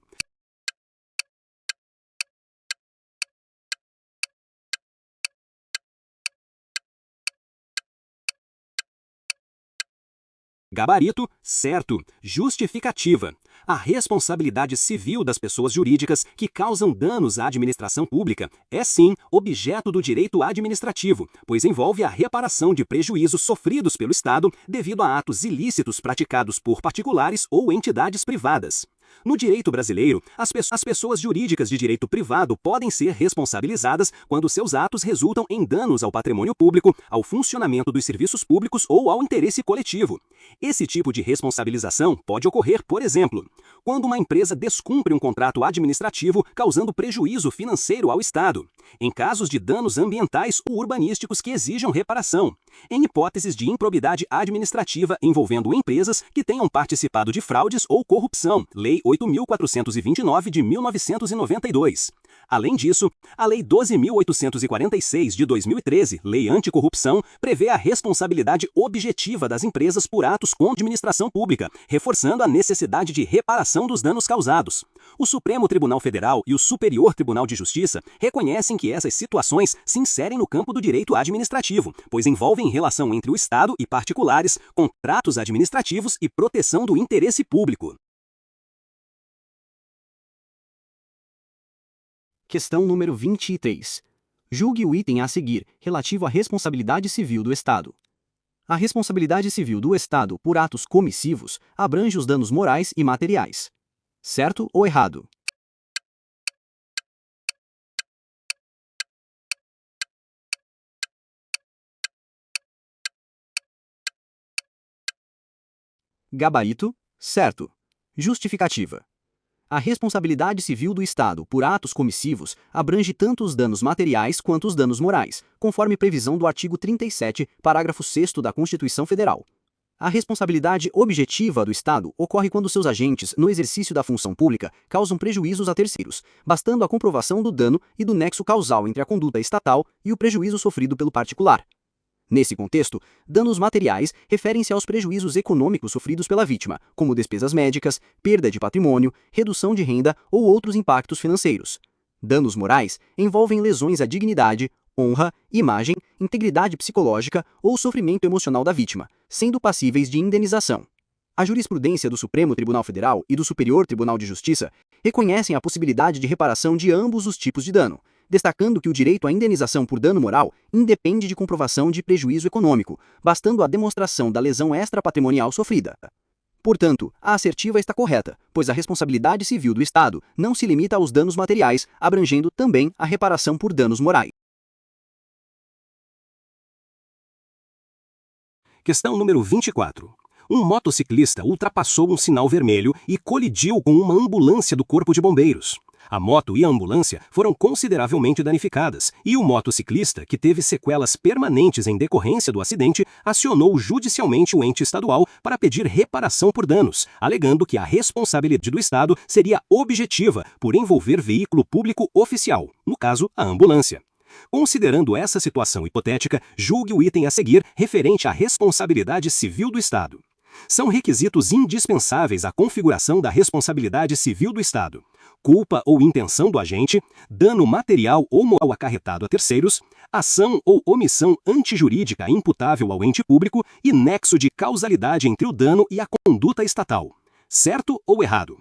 Gabarito, certo. Justificativa. A responsabilidade civil das pessoas jurídicas que causam danos à administração pública é, sim, objeto do direito administrativo, pois envolve a reparação de prejuízos sofridos pelo Estado devido a atos ilícitos praticados por particulares ou entidades privadas. No direito brasileiro, as pessoas jurídicas de direito privado podem ser responsabilizadas quando seus atos resultam em danos ao patrimônio público, ao funcionamento dos serviços públicos ou ao interesse coletivo. Esse tipo de responsabilização pode ocorrer, por exemplo, quando uma empresa descumpre um contrato administrativo causando prejuízo financeiro ao Estado, em casos de danos ambientais ou urbanísticos que exijam reparação, em hipóteses de improbidade administrativa envolvendo empresas que tenham participado de fraudes ou corrupção, Lei 8.429 de 1992. Além disso, a Lei 12.846 de 2013, Lei Anticorrupção, prevê a responsabilidade objetiva das empresas por atos contra a administração pública, reforçando a necessidade de reparação dos danos causados. O Supremo Tribunal Federal e o Superior Tribunal de Justiça reconhecem que essas situações se inserem no campo do direito administrativo, pois envolvem relação entre o Estado e particulares, contratos administrativos e proteção do interesse público. Questão número 23. Julgue o item a seguir, relativo à responsabilidade civil do Estado. A responsabilidade civil do Estado por atos comissivos abrange os danos morais e materiais. Certo ou errado? Gabarito: certo. Justificativa. A responsabilidade civil do Estado por atos comissivos abrange tanto os danos materiais quanto os danos morais, conforme previsão do artigo 37, parágrafo 6º da Constituição Federal. A responsabilidade objetiva do Estado ocorre quando seus agentes, no exercício da função pública, causam prejuízos a terceiros, bastando a comprovação do dano e do nexo causal entre a conduta estatal e o prejuízo sofrido pelo particular. Nesse contexto, danos materiais referem-se aos prejuízos econômicos sofridos pela vítima, como despesas médicas, perda de patrimônio, redução de renda ou outros impactos financeiros. Danos morais envolvem lesões à dignidade, honra, imagem, integridade psicológica ou sofrimento emocional da vítima, sendo passíveis de indenização. A jurisprudência do Supremo Tribunal Federal e do Superior Tribunal de Justiça reconhecem a possibilidade de reparação de ambos os tipos de dano, destacando que o direito à indenização por dano moral independe de comprovação de prejuízo econômico, bastando a demonstração da lesão extrapatrimonial sofrida. Portanto, a assertiva está correta, pois a responsabilidade civil do Estado não se limita aos danos materiais, abrangendo também a reparação por danos morais. Questão número 24. Um motociclista ultrapassou um sinal vermelho e colidiu com uma ambulância do Corpo de Bombeiros. A moto e a ambulância foram consideravelmente danificadas e o motociclista, que teve sequelas permanentes em decorrência do acidente, acionou judicialmente o ente estadual para pedir reparação por danos, alegando que a responsabilidade do Estado seria objetiva por envolver veículo público oficial, no caso, a ambulância. Considerando essa situação hipotética, julgue o item a seguir referente à responsabilidade civil do Estado. São requisitos indispensáveis à configuração da responsabilidade civil do Estado: culpa ou intenção do agente, dano material ou moral acarretado a terceiros, ação ou omissão antijurídica imputável ao ente público e nexo de causalidade entre o dano e a conduta estatal. Certo ou errado?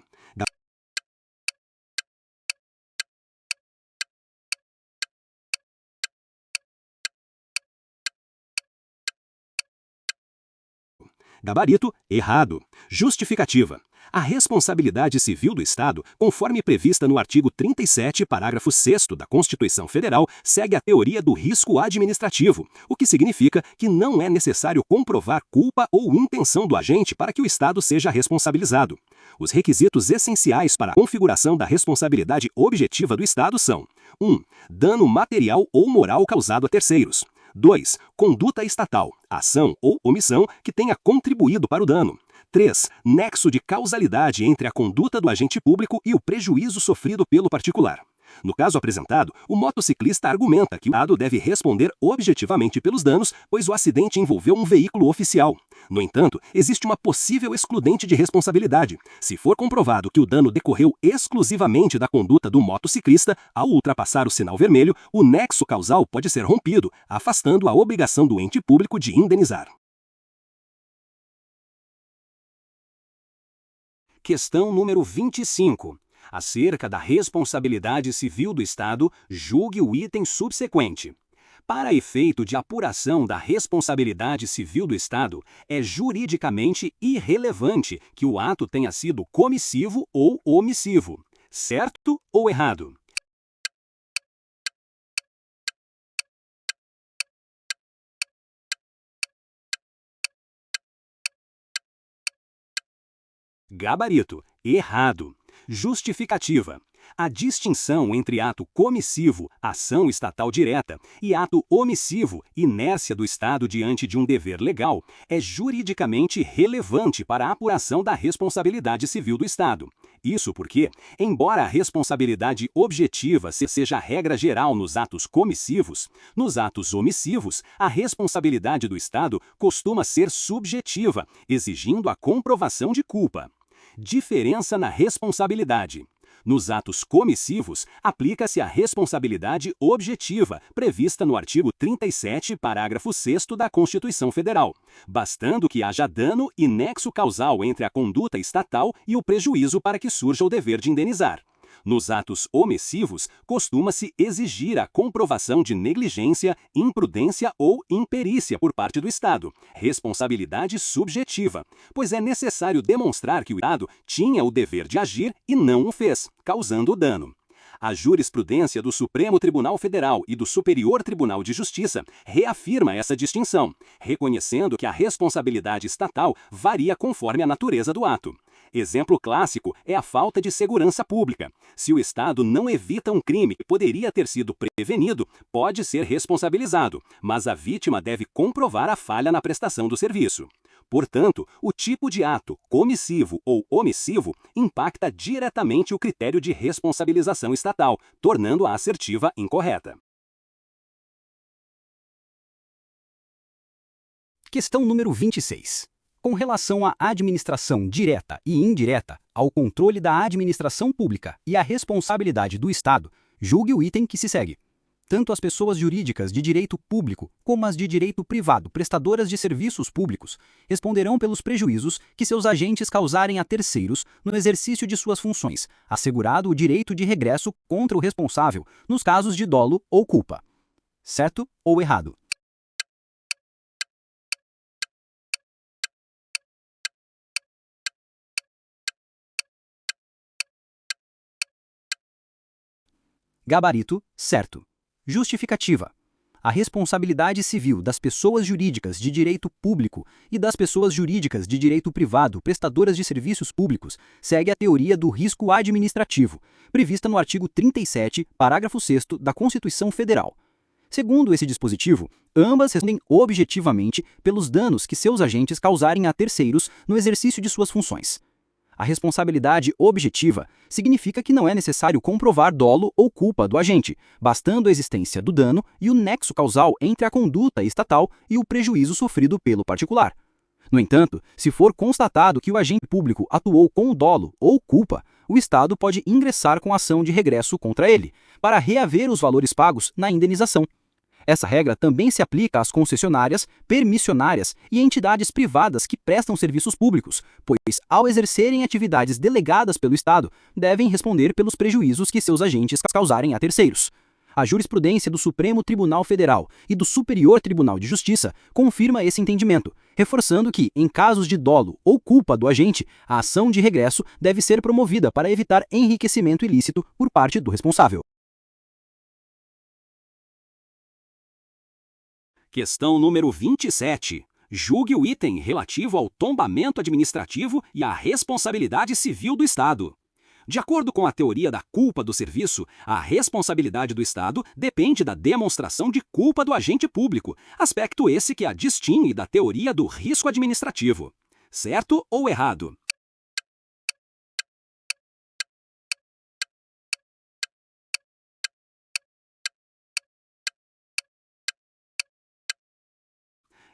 Gabarito: errado. Justificativa. A responsabilidade civil do Estado, conforme prevista no artigo 37, parágrafo 6º da Constituição Federal, segue a teoria do risco administrativo, o que significa que não é necessário comprovar culpa ou intenção do agente para que o Estado seja responsabilizado. Os requisitos essenciais para a configuração da responsabilidade objetiva do Estado são: 1. Dano material ou moral causado a terceiros. 2. Conduta estatal, ação ou omissão que tenha contribuído para o dano. 3. Nexo de causalidade entre a conduta do agente público e o prejuízo sofrido pelo particular. No caso apresentado, o motociclista argumenta que o Estado deve responder objetivamente pelos danos, pois o acidente envolveu um veículo oficial. No entanto, existe uma possível excludente de responsabilidade. Se for comprovado que o dano decorreu exclusivamente da conduta do motociclista, ao ultrapassar o sinal vermelho, o nexo causal pode ser rompido, afastando a obrigação do ente público de indenizar. Questão número 25. Acerca da responsabilidade civil do Estado, julgue o item subsequente. Para efeito de apuração da responsabilidade civil do Estado, é juridicamente irrelevante que o ato tenha sido comissivo ou omissivo. Certo ou errado? Gabarito: errado. Justificativa. A distinção entre ato comissivo, ação estatal direta, e ato omissivo, inércia do Estado diante de um dever legal, é juridicamente relevante para a apuração da responsabilidade civil do Estado. Isso porque, embora a responsabilidade objetiva seja a regra geral nos atos comissivos, nos atos omissivos, a responsabilidade do Estado costuma ser subjetiva, exigindo a comprovação de culpa. Diferença na responsabilidade. Nos atos comissivos, aplica-se a responsabilidade objetiva, prevista no artigo 37, parágrafo 6º da Constituição Federal, bastando que haja dano e nexo causal entre a conduta estatal e o prejuízo para que surja o dever de indenizar. Nos atos omissivos, costuma-se exigir a comprovação de negligência, imprudência ou imperícia por parte do Estado, responsabilidade subjetiva, pois é necessário demonstrar que o Estado tinha o dever de agir e não o fez, causando o dano. A jurisprudência do Supremo Tribunal Federal e do Superior Tribunal de Justiça reafirma essa distinção, reconhecendo que a responsabilidade estatal varia conforme a natureza do ato. Exemplo clássico é a falta de segurança pública. Se o Estado não evita um crime que poderia ter sido prevenido, pode ser responsabilizado, mas a vítima deve comprovar a falha na prestação do serviço. Portanto, o tipo de ato, comissivo ou omissivo, impacta diretamente o critério de responsabilização estatal, tornando a assertiva incorreta. Questão número 26. Com relação à administração direta e indireta, ao controle da administração pública e à responsabilidade do Estado, julgue o item que se segue. Tanto as pessoas jurídicas de direito público como as de direito privado prestadoras de serviços públicos responderão pelos prejuízos que seus agentes causarem a terceiros no exercício de suas funções, assegurado o direito de regresso contra o responsável nos casos de dolo ou culpa. Certo ou errado? Gabarito, certo. Justificativa. A responsabilidade civil das pessoas jurídicas de direito público e das pessoas jurídicas de direito privado prestadoras de serviços públicos segue a teoria do risco administrativo, prevista no artigo 37, parágrafo 6º da Constituição Federal. Segundo esse dispositivo, ambas respondem objetivamente pelos danos que seus agentes causarem a terceiros no exercício de suas funções. A responsabilidade objetiva significa que não é necessário comprovar dolo ou culpa do agente, bastando a existência do dano e o nexo causal entre a conduta estatal e o prejuízo sofrido pelo particular. No entanto, se for constatado que o agente público atuou com dolo ou culpa, o Estado pode ingressar com ação de regresso contra ele, para reaver os valores pagos na indenização. Essa regra também se aplica às concessionárias, permissionárias e entidades privadas que prestam serviços públicos, pois, ao exercerem atividades delegadas pelo Estado, devem responder pelos prejuízos que seus agentes causarem a terceiros. A jurisprudência do Supremo Tribunal Federal e do Superior Tribunal de Justiça confirma esse entendimento, reforçando que, em casos de dolo ou culpa do agente, a ação de regresso deve ser promovida para evitar enriquecimento ilícito por parte do responsável. Questão número 27. Julgue o item relativo ao tombamento administrativo e à responsabilidade civil do Estado. De acordo com a teoria da culpa do serviço, a responsabilidade do Estado depende da demonstração de culpa do agente público, aspecto esse que a distingue da teoria do risco administrativo. Certo ou errado?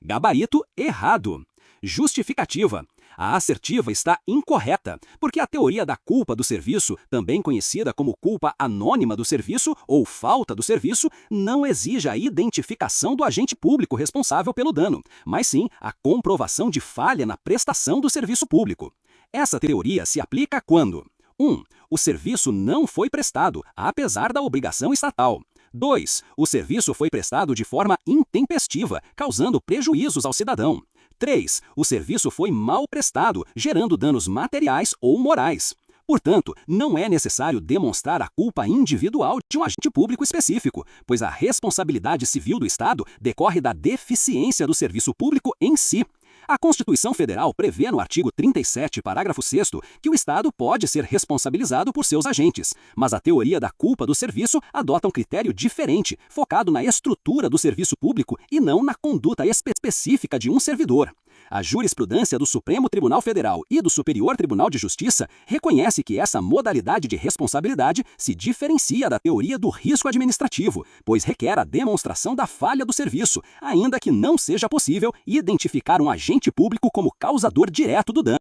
Gabarito errado. Justificativa. A assertiva está incorreta, porque a teoria da culpa do serviço, também conhecida como culpa anônima do serviço ou falta do serviço, não exige a identificação do agente público responsável pelo dano, mas sim a comprovação de falha na prestação do serviço público. Essa teoria se aplica quando 1. O serviço não foi prestado, apesar da obrigação estatal. 2. O serviço foi prestado de forma intempestiva, causando prejuízos ao cidadão. 3. O serviço foi mal prestado, gerando danos materiais ou morais. Portanto, não é necessário demonstrar a culpa individual de um agente público específico, pois a responsabilidade civil do Estado decorre da deficiência do serviço público em si. A Constituição Federal prevê no artigo 37, parágrafo 6º, que o Estado pode ser responsabilizado por seus agentes, mas a teoria da culpa do serviço adota um critério diferente, focado na estrutura do serviço público e não na conduta específica de um servidor. A jurisprudência do Supremo Tribunal Federal e do Superior Tribunal de Justiça reconhece que essa modalidade de responsabilidade se diferencia da teoria do risco administrativo, pois requer a demonstração da falha do serviço, ainda que não seja possível identificar um agente público como causador direto do dano.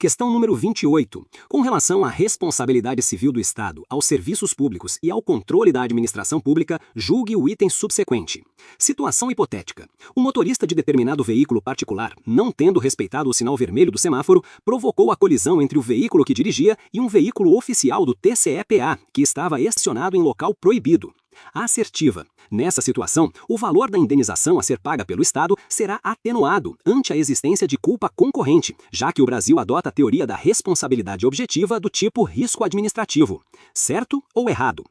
Questão número 28. Com relação à responsabilidade civil do Estado, aos serviços públicos e ao controle da administração pública, julgue o item subsequente. Situação hipotética. O motorista de determinado veículo particular, não tendo respeitado o sinal vermelho do semáforo, provocou a colisão entre o veículo que dirigia e um veículo oficial do TCE-PA, que estava estacionado em local proibido. Assertiva. Nessa situação, o valor da indenização a ser paga pelo Estado será atenuado ante a existência de culpa concorrente, já que o Brasil adota a teoria da responsabilidade objetiva do tipo risco administrativo. Certo ou errado?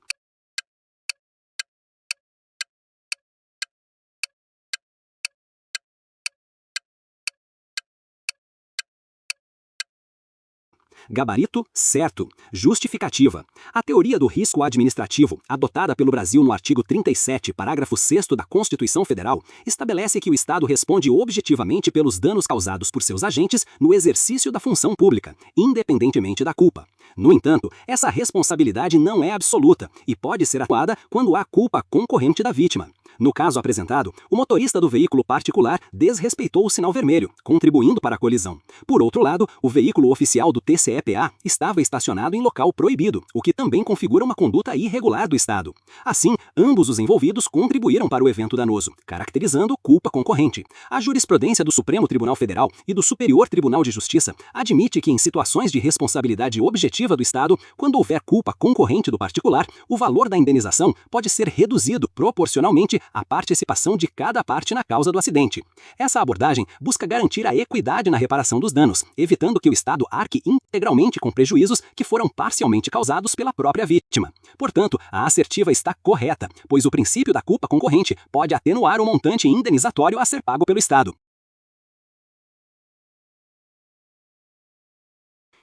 Gabarito, certo. Justificativa. A teoria do risco administrativo, adotada pelo Brasil no artigo 37, parágrafo 6º da Constituição Federal, estabelece que o Estado responde objetivamente pelos danos causados por seus agentes no exercício da função pública, independentemente da culpa. No entanto, essa responsabilidade não é absoluta e pode ser atuada quando há culpa concorrente da vítima. No caso apresentado, o motorista do veículo particular desrespeitou o sinal vermelho, contribuindo para a colisão. Por outro lado, o veículo oficial do TCE-PA estava estacionado em local proibido, o que também configura uma conduta irregular do Estado. Assim, ambos os envolvidos contribuíram para o evento danoso, caracterizando culpa concorrente. A jurisprudência do Supremo Tribunal Federal e do Superior Tribunal de Justiça admite que em situações de responsabilidade objetiva do Estado, quando houver culpa concorrente do particular, o valor da indenização pode ser reduzido proporcionalmente à participação de cada parte na causa do acidente. Essa abordagem busca garantir a equidade na reparação dos danos, evitando que o Estado arque integralmente com prejuízos que foram parcialmente causados pela própria vítima. Portanto, a assertiva está correta, pois o princípio da culpa concorrente pode atenuar o montante indenizatório a ser pago pelo Estado.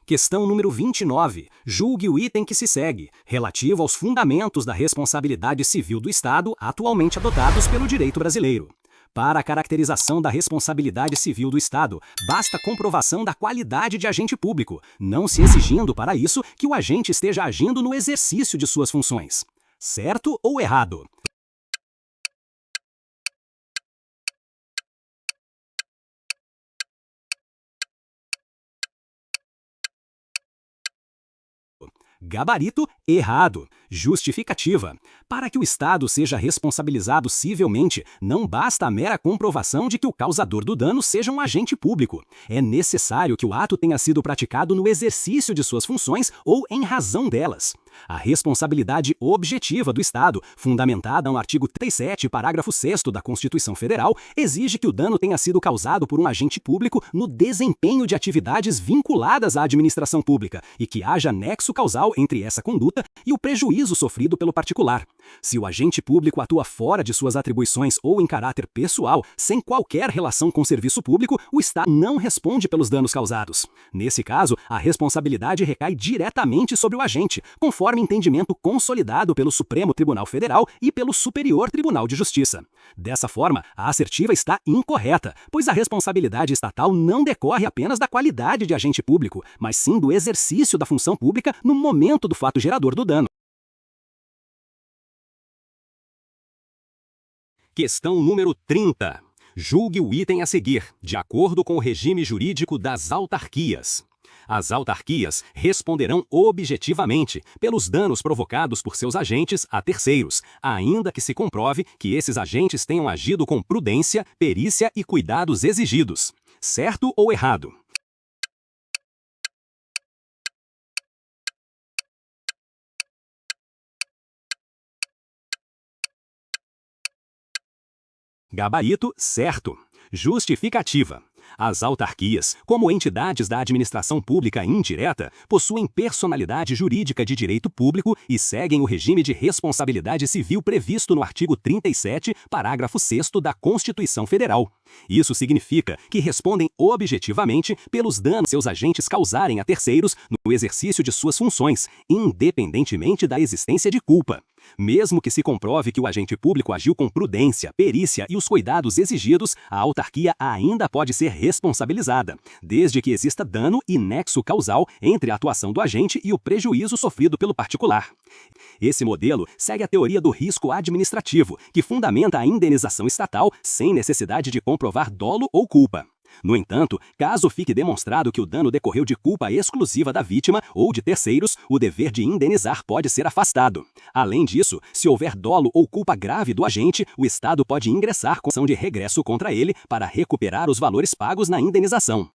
Questão número 29. Julgue o item que se segue, relativo aos fundamentos da responsabilidade civil do Estado atualmente adotados pelo direito brasileiro. Para a caracterização da responsabilidade civil do Estado, basta comprovação da qualidade de agente público, não se exigindo para isso que o agente esteja agindo no exercício de suas funções. Certo ou errado? Gabarito, errado. Justificativa. Para que o Estado seja responsabilizado civilmente, não basta a mera comprovação de que o causador do dano seja um agente público. É necessário que o ato tenha sido praticado no exercício de suas funções ou em razão delas. A responsabilidade objetiva do Estado, fundamentada no artigo 37, parágrafo 6º da Constituição Federal, exige que o dano tenha sido causado por um agente público no desempenho de atividades vinculadas à administração pública e que haja nexo causal entre essa conduta e o prejuízo sofrido pelo particular. Se o agente público atua fora de suas atribuições ou em caráter pessoal, sem qualquer relação com o serviço público, o Estado não responde pelos danos causados. Nesse caso, a responsabilidade recai diretamente sobre o agente, conforme entendimento consolidado pelo Supremo Tribunal Federal e pelo Superior Tribunal de Justiça. Dessa forma, a assertiva está incorreta, pois a responsabilidade estatal não decorre apenas da qualidade de agente público, mas sim do exercício da função pública no momento do fato gerador do dano. Questão número 30. Julgue o item a seguir, de acordo com o regime jurídico das autarquias. As autarquias responderão objetivamente pelos danos provocados por seus agentes a terceiros, ainda que se comprove que esses agentes tenham agido com prudência, perícia e cuidados exigidos. Certo ou errado? Gabarito, certo. Justificativa. As autarquias, como entidades da administração pública indireta, possuem personalidade jurídica de direito público e seguem o regime de responsabilidade civil previsto no artigo 37, parágrafo 6º da Constituição Federal. Isso significa que respondem objetivamente pelos danos que seus agentes causarem a terceiros no exercício de suas funções, independentemente da existência de culpa. Mesmo que se comprove que o agente público agiu com prudência, perícia e os cuidados exigidos, a autarquia ainda pode ser responsabilizada, desde que exista dano e nexo causal entre a atuação do agente e o prejuízo sofrido pelo particular. Esse modelo segue a teoria do risco administrativo, que fundamenta a indenização estatal sem necessidade de comprovar dolo ou culpa. No entanto, caso fique demonstrado que o dano decorreu de culpa exclusiva da vítima ou de terceiros, o dever de indenizar pode ser afastado. Além disso, se houver dolo ou culpa grave do agente, o Estado pode ingressar com ação de regresso contra ele para recuperar os valores pagos na indenização.